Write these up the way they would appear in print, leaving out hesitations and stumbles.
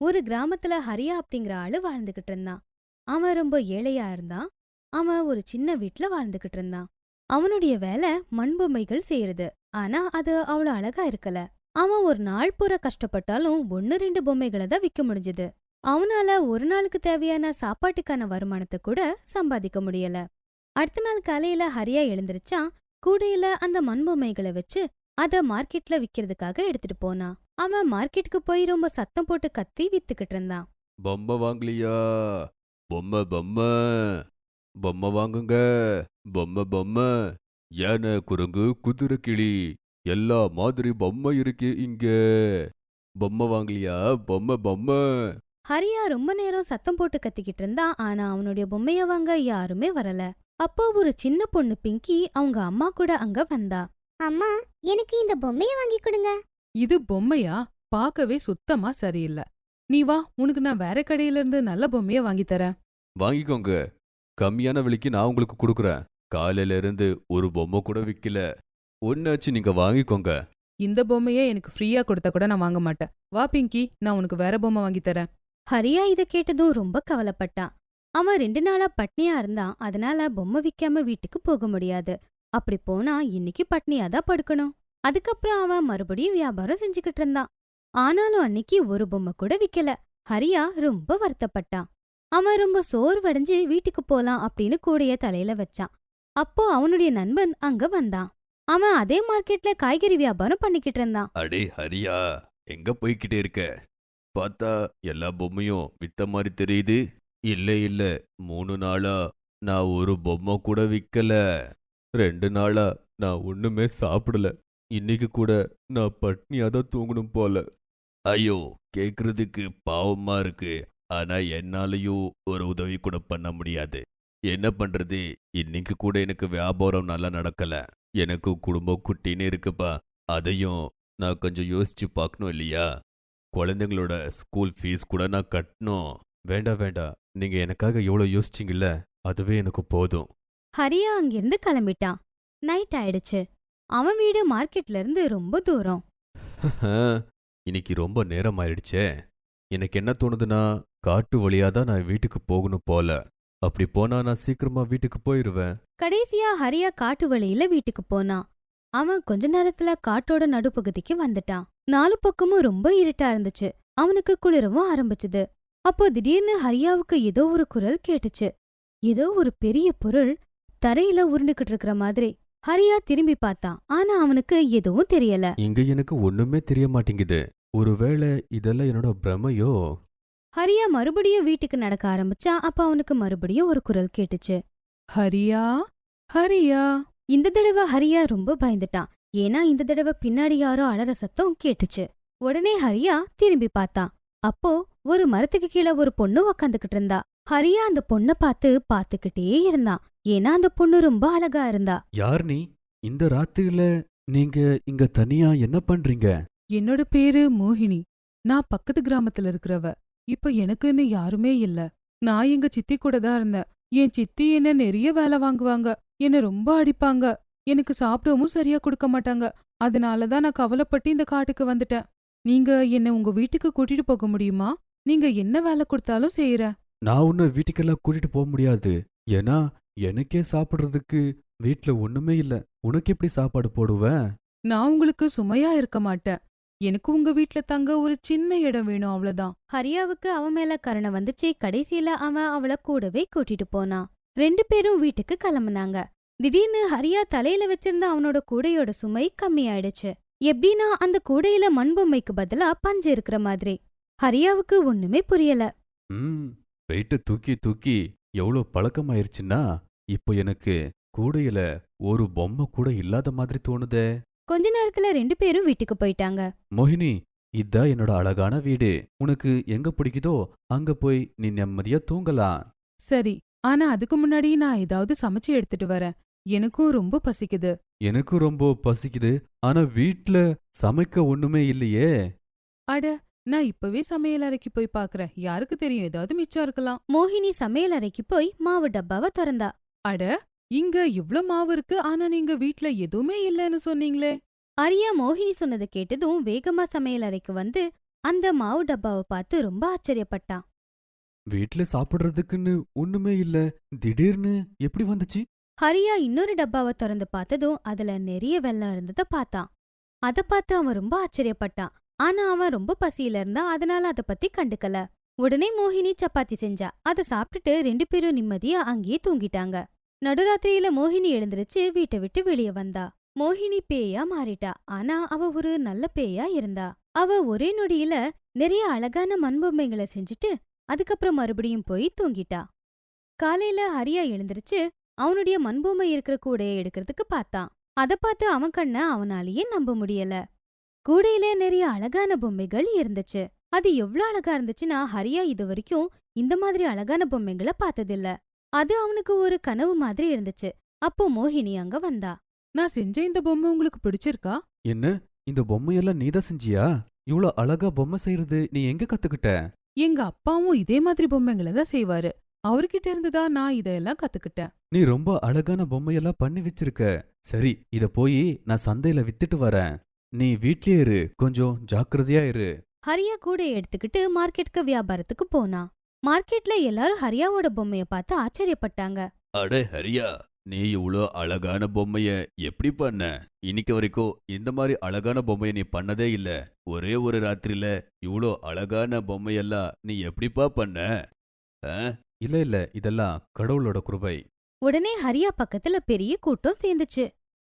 ஒரு கிராமத்துல ஹரியா அப்படிங்கிற ஆளு வாழ்ந்துகிட்டு இருந்தான். அவன் ரொம்ப ஏழையா இருந்தான். அவன் ஒரு சின்ன வீட்ல வாழ்ந்துகிட்டு இருந்தான். அவனுடைய வேலை மண்பொம்மைகள் செய்யறது. ஆனா அது அவ்வளவு அழகா இருக்கல. அவன் ஒரு நாள் பூரா கஷ்டப்பட்டாலும் ஒன்னு ரெண்டு பொம்மைகளை தான் விற்க முடிஞ்சது. அவனால ஒரு நாளுக்கு தேவையான சாப்பாட்டுக்கான வருமானத்தை கூட சம்பாதிக்க முடியல. அடுத்த நாள் காலையில ஹரியா எழுந்திருச்சான். கூடையில அந்த மண்பொம்மைகளை வச்சு அத மார்க்கெட்ல விக்கிறதுக்காக எடுத்துட்டு போனான். அவன் மார்க்கெட்டுக்கு போய் ரொம்ப சத்தம் போட்டு கத்தி வித்துக்கிட்டு இருந்தான். பொம்மை வாங்கலையா? பொம்மை பொம்மை பொம்மை வாங்குங்க. பொம்மை பொம்மை யானை, குரங்கு, குதிரை, கிளி எல்லா மாதிரி பொம்மை இருக்கு இங்க. பொம்மை வாங்கலையா? பொம்மை பொம்மை. ஹரியா ரொம்ப நேரம் சத்தம் போட்டு கத்திக்கிட்டு இருந்தான். ஆனா அவனுடைய பொம்மைய வாங்க யாருமே வரல. அப்போ ஒரு சின்ன பொண்ணு பிங்கி அவங்க அம்மா கூட அங்க வந்தா. அம்மா, எனக்கு இந்த பொம்மைய வாங்கி கொடுங்க. இது பொம்மையா? பார்க்கவே சுத்தமா சரியில்லை. நீ வா, உனக்கு நான் வேற கடையில இருந்து நல்ல பொம்மைய வாங்கி தரேன். வாங்கிக்கோங்க. கம்மியான விலைக்கு நான் உங்களுக்கு கொடுக்குறேன். காலையில இருந்து ஒரு பொம்மை கூட விக்கல. ஒன்னாச்சு, நீங்க வாங்கிக்கோங்க. இந்த பொம்மைய எனக்கு ஃப்ரீயா கொடுத்தா கூட நான் வாங்க மாட்டேன். வா பிங்கி, நான் உனக்கு வேற பொம்மை வாங்கி தரேன். ஹரியா இத கேட்டதும் ரொம்ப கவலைப்பட்டான். அவன் 2 நாளா பட்னியா இருந்தான். அதனால பொம்மை விக்காம வீட்டுக்கு போக முடியாது. அப்படி போனா இன்னைக்கு பட்னியா தான் படுக்கணும். அதுக்கப்புறம் அவன் மறுபடியும் வியாபாரம் செஞ்சுக்கிட்டு இருந்தான். ஆனாலும் அன்னைக்கு ஒரு பொம்மை கூட விக்கல. ஹரியா ரொம்ப வருத்தப்பட்டான். அவன் ரொம்ப சோர்வடைஞ்சு வீட்டுக்கு போலாம் அப்படின்னு கூடைய தலையில வச்சான். அப்போ அவனுடைய நண்பன் அங்க வந்தான். அவன் அதே மார்க்கெட்ல காய்கறி வியாபாரம் பண்ணிக்கிட்டு இருந்தான். அடே ஹரியா, எங்க போய்கிட்டே இருக்க? பார்த்தா எல்லா பொம்மையும் வித்த மாதிரி தெரியுது. இல்ல இல்ல, 3 நாளா நான் ஒரு பொம்மை கூட விக்கல. 2 நாளா நான் ஒண்ணுமே சாப்பிடல. இன்னைக்கு கூட நான் பட்னியா தான் தூங்கணும் போல. ஐயோ, கேக்குறதுக்கு பாவமா இருக்கு. ஆனா என்னாலயும் ஒரு உதவி கூட பண்ண முடியாது. என்ன பண்றது? இன்னைக்கு கூட எனக்கு வியாபாரம் நல்லா நடக்கல. எனக்கு குடும்பம் குட்டின்னு இருக்குப்பா. அதையும் நான் கொஞ்சம் யோசிச்சு பார்க்கணும் இல்லையா? குழந்தைங்களோட ஸ்கூல் ஃபீஸ் கூட நான் கட்டணும். வேண்டாம் வேண்டாம், நீங்க எனக்காக எவ்வளவு யோசிச்சீங்கல்ல, அதுவே எனக்கு போதும். ஹரியா அங்கிருந்து கிளம்பிட்டான். நைட் ஆயிடுச்சு. அவன் வீடு மார்க்கெட்ல இருந்து ரொம்ப தூரம். இன்னைக்கு ரொம்ப நேரம் ஆயிடுச்சே. எனக்கு என்ன தோணுதுன்னா, காட்டு வழியா தான் நான் வீட்டுக்கு போகணும் போல. அப்படி போனா நான் சீக்கிரமா வீட்டுக்கு போயிருவேன். கடைசியா ஹரியா காட்டு வழியில வீட்டுக்கு போனான். அவன் கொஞ்ச நேரத்துல காட்டோட நடுப்பகுதிக்கு வந்துட்டான். 4 பக்கமும் ரொம்ப இருட்டா இருந்துச்சு. அவனுக்கு குளிரவும் ஆரம்பிச்சுது. அப்போ திடீர்னு ஹரியாவுக்கு ஏதோ ஒரு குரல் கேட்டுச்சு. ஏதோ ஒரு பெரிய பொருள் தரையில உருண்டுகிட்டு இருக்கிற மாதிரி. ஹரியா திரும்பி பார்த்தான். ஆனா அவனுக்கு எதுவும் தெரியல. இங்க எனக்கு ஒண்ணுமே தெரிய மாட்டேங்குது. ஒருவேளை இதெல்லாம் என்னோட பிரமையோ? ஹரியா மறுபடியும் வீட்டுக்கு நடக்க ஆரம்பிச்சான். அப்ப அவனுக்கு மறுபடியும் ஒரு குரல் கேட்டுச்சு. ஹரியா, ஹரியா. இந்த தடவை ஹரியா ரொம்ப பயந்துட்டான். ஏன்னா இந்த தடவை பின்னாடி யாரோ அலற சத்தம் கேட்டுச்சு. உடனே ஹரியா திரும்பி பார்த்தான். அப்போ ஒரு மரத்துக்கு கீழே ஒரு பொண்ணு உக்காந்துக்கிட்டு இருந்தா. ஹரியா அந்த பொண்ண பாத்துக்கிட்டே இருந்தான். ஏன்னா அந்த பொண்ணு ரொம்ப அழகா இருந்தா. யார் நீ? இந்த ராத்திரியில நீங்க இங்க தனியா என்ன பண்றீங்க? என்னோட பேரு மோகினி. நான் பக்கத்து கிராமத்துல இருக்கிறவ. இப்ப எனக்குன்னு யாருமே இல்ல. நான் எங்க சித்தி கூட தான் இருந்தேன். என் சித்தி என்ன நிறைய வேலை வாங்குவாங்க. என்ன ரொம்ப அடிப்பாங்க. எனக்கு சாப்பிடவும் சரியா கொடுக்க மாட்டாங்க. அதனாலதான் நான் கவலைப்பட்டு இந்த காட்டுக்கு வந்துட்டேன். நீங்க என்ன உங்க வீட்டுக்கு கூட்டிட்டு போக முடியுமா? நீங்க என்ன வேலை கொடுத்தாலும் செய்யறேன். நான் உன்னை வீட்டுக்கெல்லாம் கூட்டிட்டு போக முடியாது. ஏன்னா எனக்கே சாப்பிடுறதுக்கு வீட்ல ஒண்ணுமே இல்ல. உனக்கு எப்படி சாப்பாடு போடுவேன்? நான் உங்களுக்கு சுமையா இருக்க மாட்டேன். எனக்கு உங்க வீட்ல தங்க ஒரு சின்ன இடம் வேணும், அவ்வளவுதான். ஹரியாவுக்கு அவன் மேல கருணை வந்துச்சு. கடைசியில அவன் அவள கூடவே கூட்டிட்டு போனான். 2 பேரும் வீட்டுக்கு கிளம்புனாங்க. திடீர்னு ஹரியா தலையில வச்சிருந்த அவனோட கூடையோட சுமை கம்மியாயிடுச்சு. எப்படின்னா அந்த கூடையில மண்பொம்மைக்கு பதிலா பஞ்சு இருக்கிற மாதிரி. ஹரியாவுக்கு ஒண்ணுமே புரியல. வெயிட்ட தூக்கி தூக்கி எவ்வளோ பழக்கமாயிருச்சுன்னா இப்போ எனக்கு கூடையில ஒரு பொம்மை கூட இல்லாத மாதிரி தோணுதே. கொஞ்ச நேரத்துல 2 பேரும் வீட்டுக்கு போயிட்டாங்க. மோகினி, இதான் என்னோட அழகான வீடு. உனக்கு எங்க பிடிக்குதோ அங்க போய் நீ நிம்மதியா தூங்கலாம். சரி, ஆனா அதுக்கு முன்னாடி நான் ஏதாவது சமைச்சு எடுத்துட்டு வரேன். எனக்கும் ரொம்ப பசிக்குது. எனக்கும் ரொம்ப பசிக்குது. ஆனா வீட்ல சமைக்க ஒண்ணுமே இல்லையே. அட, நான் இப்பவே சமையல் அறைக்கு போய் பாக்குறேன். யாருக்கு தெரியும், ஏதாவது மிச்சம் இருக்கலாம். மோகினி சமையல் அறைக்கு போய் மாவு டப்பாவை திறந்தா. அட, இங்க இவ்ளோ மாவு இருக்கு. ஆனா நீங்க வீட்ல எதுவுமே இல்லன்னு சொன்னீங்களே. ஹரியா மோகினி சொன்னதை கேட்டதும் வேகமா சமையல் அறைக்கு வந்து அந்த மாவு டப்பாவை பார்த்து ரொம்ப ஆச்சரியப்பட்டான். வீட்ல சாப்பிடுறதுக்குன்னு ஒண்ணுமே இல்ல, திடீர்னு எப்படி வந்துச்சு? ஹரியா இன்னொரு டப்பாவை திறந்து பார்த்ததும் அதுல நிறைய வெல்லம் இருந்தத பார்த்தான். அத பார்த்து அவன் ரொம்ப ஆச்சரியப்பட்டான். ஆனா அவன் ரொம்ப பசியில இருந்தான், அதனால அத பத்தி கண்டுக்கல. உடனே மோகினி சப்பாத்தி செஞ்சா. அத சாப்பிட்டுட்டு 2 பேரும் நிம்மதியா அங்கேயே தூங்கிட்டாங்க. நடுராத்திரியில மோகினி எழுந்திருச்சு வீட்டை விட்டு வெளியே வந்தா. மோகினி பேயா மாறிட்டா. ஆனா அவ ஒரு நல்ல பேயா இருந்தா. அவ ஒரே நொடியில நிறைய அழகான மண்பொம்மைகளை செஞ்சுட்டு அதுக்கப்புறம் மறுபடியும் போய் தூங்கிட்டா. காலையில ஹரியா எழுந்திருச்சு அவனுடைய மண்பொம்மை இருக்கிற கூடைய எடுக்கிறதுக்கு பார்த்தான். அத பார்த்து அவன் கண்ண அவனாலேயே நம்ப முடியல. கூடையில நிறைய அழகான பொம்மைகள் இருந்துச்சு. அது எவ்ளோ அழகா இருந்துச்சுன்னா ஹரியா இது வரைக்கும் இந்த மாதிரி அழகான பொம்மைகளை பார்த்ததில்ல. அது அவனுக்கு ஒரு கனவு மாதிரி இருந்துச்சு. அப்போ மோகினி அங்க வந்தா. நான் செஞ்ச இந்த பொம்மை உங்களுக்கு பிடிச்சிருக்கா? என்ன, இந்த பொம்மையெல்லாம் நீதான் செஞ்சியா? இவ்ளோ அழகா பொம்மை செய்யறது நீ எங்க கத்துக்கிட்ட? எங்க அப்பாவும் இதே மாதிரி பொம்மைங்களை தான் செய்வாரு. அவர்கிட்ட இருந்துதான் நான் இதெல்லாம் கத்துக்கிட்டேன். நீ ரொம்ப அழகான பொம்மையெல்லாம் பண்ணி வச்சிருக்க. சரி, இத போய் நான் சந்தையில வித்துட்டு வரேன். நீ வீட்லயே இரு, கொஞ்சம் ஜாக்கிரதையா இரு. ஹரியா கூடைய எடுத்துக்கிட்டு மார்க்கெட்டுக்கு வியாபாரத்துக்கு போனான். மார்க்கெட்ல எல்லாரும் ஹரியாவோட பொம்மைய பார்த்து ஆச்சரியப்பட்டாங்க. அட ஹரியா, நீ இவ்ளோ அழகான பொம்மைய எப்படி பண்ண? இன்னைக்கு வரைக்கும் இந்த மாதிரி அழகான பொம்மைய நீ பண்ணதே இல்ல. ஒரே ஒரு ராத்திரில இவ்ளோ அழகான பொம்மையெல்லாம் நீ எப்படிப்பா பண்ண? இல்ல, இதெல்லாம் கடவுளோட கிருபை. உடனே ஹரியா பக்கத்துல பெரிய கூட்டம் சேர்ந்துச்சு.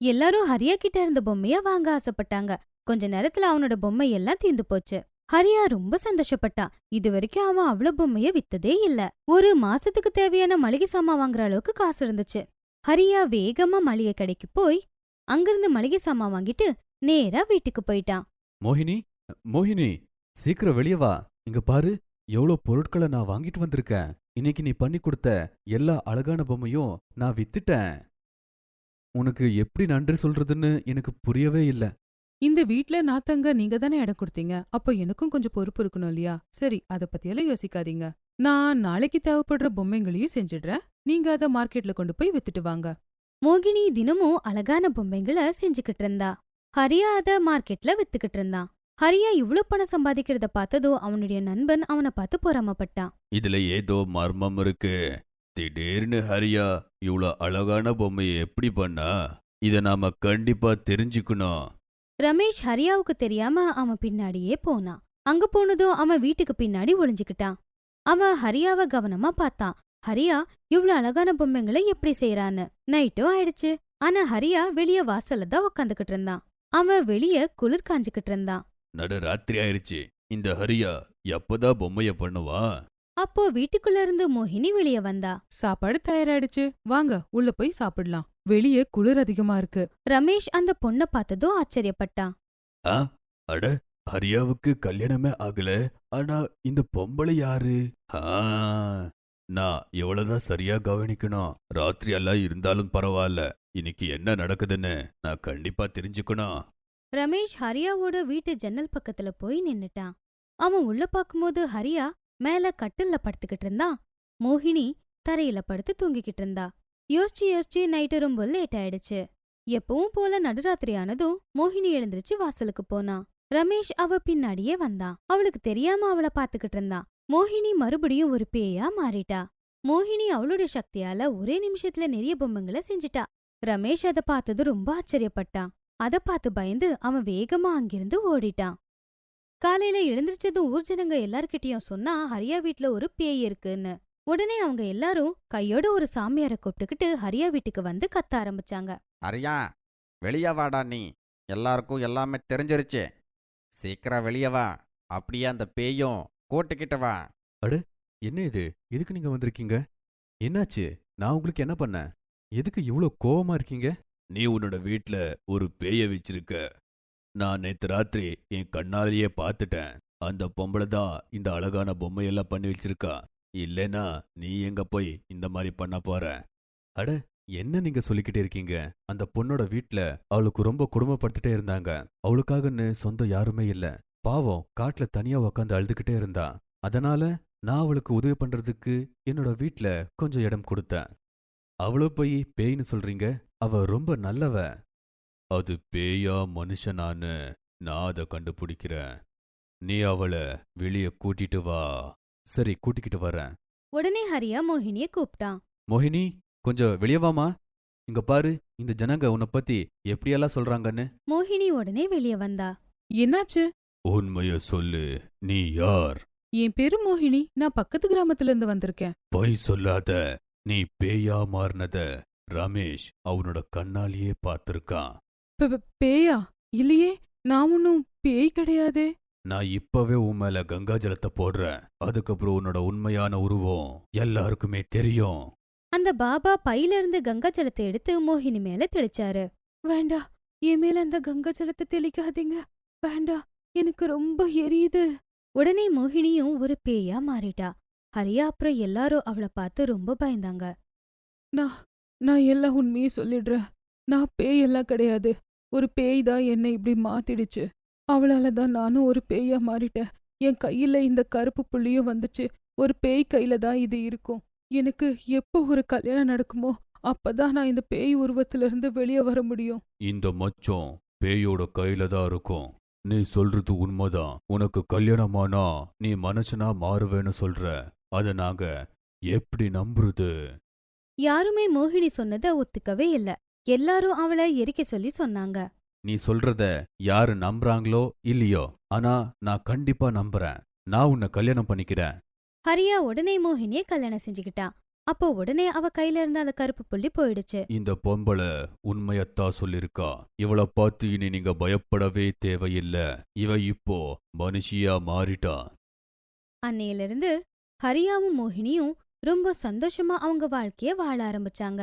எல்லாரும் ஹரியா கிட்ட இருந்த பொம்மைய வாங்க ஆசைப்பட்டாங்க. கொஞ்ச நேரத்துல அவனோட பொம்மை எல்லாம் தீர்ந்து போச்சு. ஹரியா ரொம்ப சந்தோஷப்பட்டான். இது வரைக்கும் அவன் அவ்வளவு பொம்மைய வித்ததே இல்ல. ஒரு மாசத்துக்கு தேவையான மளிகை சாமான் வாங்குற அளவுக்கு காசு இருந்துச்சு. ஹரியா வேகமா மளிகை கடைக்கு போய் அங்கிருந்து மளிகை சாமான் வாங்கிட்டு நேரா வீட்டுக்கு போயிட்டான். மோகினி, மோகினி, சீக்கிரம் வெளிய வா. இங்க பாரு, எவ்வளோ பொருட்களை நான் வாங்கிட்டு வந்திருக்கேன். இன்னைக்கு நீ பண்ணி கொடுத்த எல்லா அழகான பொம்மையும் நான் வித்துட்டேன். உனக்கு எப்படி நன்றி சொல்றதுன்னு எனக்கு புரியவே இல்ல. இந்த வீட்ல நான் தங்க நீங்க தானே இடம் கொடுத்தீங்க. அப்போ எனக்கும் கொஞ்சம் பொறுப்பு இருக்கணும் இல்லையா? சரி, அத பத்தியெல்லாம் யோசிக்காதீங்க. நான் நாளைக்கு தேவைப்படுற பொம்மைங்களையும் செஞ்சிடுறேன். நீங்க அத மார்க்கெட்ல கொண்டு போய் வித்துட்டு வாங்க. மோகினி தினமும் அழகான பொம்மைங்களை செஞ்சுக்கிட்டு இருந்தா. ஹரியா அத மார்க்கெட்ல வித்துக்கிட்டு இருந்தான். ஹரியா இவ்ளோ பணம் சம்பாதிக்கிறத பார்த்ததும் அவனுடைய நண்பன் அவனை பார்த்து பொறாமப்பட்டான். இதுல ஏதோ மர்மம் இருக்கு. திடீர்னு ஹரியா இவ்ளோ அழகான பொம்மையை எப்படி பண்ணா? இத நாம கண்டிப்பா தெரிஞ்சுக்கணும். ரமேஷ் ஹரியாவுக்கு தெரியாம அவன் பின்னாடியே போனான். அங்க போனதும் அவன் வீட்டுக்கு பின்னாடி ஒளிஞ்சுக்கிட்டான். அவன் ஹரியாவை கவனமா பார்த்தான். ஹரியா இவ்ளோ அழகான பொம்மைங்களை எப்படி செய்யறான்னு. நைட்டும் ஆயிடுச்சு. ஆனா ஹரியா வெளிய வாசல்ல தான் உக்காந்துக்கிட்டு இருந்தான். அவன் வெளிய குளிர் காஞ்சுக்கிட்டு இருந்தான். நடு ராத்திரி ஆயிருச்சு. இந்த ஹரியா எப்பதான் பொம்மைய பண்ணுவா? அப்போ வீட்டுக்குள்ள இருந்து மோகினி வெளிய வந்தா. சாப்பாடு தயாராயிடுச்சு, வாங்க உள்ள போய் சாப்பிடலாம். வெளியே குளிர் அதிகமா இருக்கு. ரமேஷ் அந்த பொண்ண பார்த்ததும் ஆச்சரியப்பட்டான். அட, ஹரியாவுக்கு கல்யாணமே ஆகல. ஆனா இந்த பொம்பளை யாரு? நான் எவ்வளவுதான் சரியா கவனிக்கணும். ராத்திரி எல்லாம் இருந்தாலும் பரவாயில்ல. இன்னைக்கு என்ன நடக்குதுன்னு நான் கண்டிப்பா தெரிஞ்சுக்கணும். ரமேஷ் ஹரியாவோட வீட்டு ஜன்னல் பக்கத்துல போய் நின்னுட்டான். அவன் உள்ள பாக்கும்போது ஹரியா மேல கட்டில்ல படுத்துக்கிட்டு இருந்தான். மோகினி தரையில படுத்து தூங்கிக்கிட்டு இருந்தா. யோசிச்சு யோசிச்சு நைட்டு ரொம்ப லேட் ஆயிடுச்சு. எப்பவும் போல நடுராத்திரி ஆனதும் மோகினி எழுந்திருச்சு வாசலுக்கு போனான். ரமேஷ் அவ பின்னாடியே வந்தான். அவளுக்கு தெரியாம அவளை பாத்துக்கிட்டு இருந்தான். மோகினி மறுபடியும் ஒரு பேயா மாறிட்டா. மோகினி அவளுடைய சக்தியால ஒரே நிமிஷத்துல நிறைய பொம்மைங்களை செஞ்சிட்டா. ரமேஷ் அதை பார்த்தது ரொம்ப ஆச்சரியப்பட்டான். அத பார்த்து பயந்து அவன் வேகமா அங்கிருந்து ஓடிட்டான். காலையில எழுந்திரிச்சதும் ஊர் ஜனங்க எல்லார்கிட்டயும் சொன்னா ஹரியா வீட்ல ஒரு பேய் இருக்குன்னு. உடனே அவங்க எல்லாரும் கையோட ஒரு சாமியாரை கூப்பிட்டுக்கிட்டு ஹரியா வீட்டுக்கு வந்து கத்த ஆரம்பிச்சாங்க. ஹரியா, வெளியே வாடா. நீ எல்லாருக்கும் எல்லாமே தெரிஞ்சிருச்சு. சீக்கிரம் வெளியே வா. அப்படியே அந்த பேயும் கூட்டுக்கிட்ட வா. என்ன இது? எதுக்கு நீங்க வந்திருக்கீங்க? என்னாச்சு? நான் உங்களுக்கு என்ன பண்ணேன்? எதுக்கு இவ்ளோ கோவமா இருக்கீங்க? நீ உன்னோட வீட்ல ஒரு பேய வச்சிருக்க. நான் நேத்து ராத்திரி என் கண்ணாலேயே பார்த்துட்டேன். அந்த பொம்பளை தான் இந்த அழகான பொம்மையெல்லாம் பண்ணி வச்சிருக்கா. இல்லைனா நீ எங்க போய் இந்த மாதிரி பண்ண போற? அட, என்ன நீங்க சொல்லிக்கிட்டே இருக்கீங்க? அந்த பொண்ணோட வீட்ல அவளுக்கு ரொம்ப குடும்பப்படுத்திட்டே இருந்தாங்க. அவளுக்காகன்னு சொந்தம் யாருமே இல்ல. பாவம், காட்டுல தனியா உக்காந்து அழுதுகிட்டே இருந்தா. அதனால நான் அவளுக்கு உதவி பண்றதுக்கு என்னோட வீட்ல கொஞ்சம் இடம் கொடுத்தேன். அவளோ போய் பேய்னு சொல்றீங்க? அவ ரொம்ப நல்லவ. அது பேயா மனுஷனான்னு நான் அதை கண்டுபிடிக்கிறேன். நீ அவளை வெளியே கூட்டிட்டு வா. சரி, கூட்டிக்கிட்டு வரேன். உடனே ஹரியா மோகினிய கூப்பிட்டான். மோகினி, கொஞ்சம் வெளியே வாமா. இங்க பாரு, இந்த ஜனங்க உன்னை பத்தி எப்படியெல்லாம் சொல்றாங்கன்னு. மோகினி உடனே வெளியே வந்தா. என்னாச்சு? உண்மைய சொல்லு, நீ யார்? என் பேரு மோகினி. நான் பக்கத்து கிராமத்துல இருந்து வந்திருக்கேன். பொய் சொல்லாத. நீ பேயா மாறினத ரமேஷ் அவனோட கண்ணாலேயே பார்த்திருக்கான். பேயா? இல்லையே, நான் ஒன்னும் பேய் கிடையாதே. நான் இப்பவே உன் மேல கங்கா ஜலத்தை போடுறேன். அதுக்கப்புறம் உன்னோட உண்மையான உருவம் எல்லாருக்குமே தெரியும். அந்த பாபா பையில இருந்து கங்கா ஜலத்தை எடுத்து மோகினி மேல தெளிச்சாரு. வேண்டா, என் மேல அந்த கங்கா ஜலத்தை தெளிக்காதீங்க. வேண்டா, எனக்கு ரொம்ப எரியுது. உடனே மோகினியும் ஒரு பேயா மாறிட்டா. ஹரியா அப்புறம் எல்லாரும் அவளை பார்த்து ரொம்ப பயந்தாங்க. நான் எல்லாம் உண்மையை சொல்லிடுறேன். நான் பேய் எல்லாம் கிடையாது. ஒரு பேய் தான் என்னை இப்படி மாத்திடுச்சு. அவளால தான் நானும் ஒரு பேயா மாறிட்டேன். என் கையில இந்த கருப்பு புள்ளியும் வந்துச்சு. ஒரு பேய் கையில தான் இது இருக்கும். எனக்கு எப்போ ஒரு கல்யாணம் நடக்குமோ அப்பதான் நான் இந்த பேய் உருவத்திலிருந்து வெளியே வர முடியும். இந்த மச்சம் பேயோட கையில தான் இருக்கும். நீ சொல்றது உண்மைதான். உனக்கு கல்யாணமானா நீ மனுஷனா மாறுவேன்னு சொல்ற. அத நாங்க எப்படி நம்புறது? யாருமே மோகினி சொன்னதை ஒத்துக்கவே இல்ல. எல்லாரும் அவளை எரிக்க சொல்லி சொன்னாங்க. நீ சொல்றத யாரு நம்புறாங்களோ இல்லையோ, ஆனா நான் கண்டிப்பா நம்புறேன். நான் உன்னை கல்யாணம் பண்ணிக்கிறேன். ஹரியா உடனே மோகினிய கல்யாணம் செஞ்சுக்கிட்டான். அப்போ உடனே அவ கையில இருந்த அந்த கருப்பு புள்ளி போயிடுச்சு. இந்த பொம்பளை உண்மையத்தான் சொல்லிருக்கா. இவளை பார்த்து இனி நீங்க பயப்படவே தேவையில்ல. இவ இப்போ மனுஷியா மாறிட்டா. அன்னையிலிருந்து ஹரியாவும் மோகினியும் ரொம்ப சந்தோஷமா அவங்க வாழ்க்கைய வாழ ஆரம்பிச்சாங்க.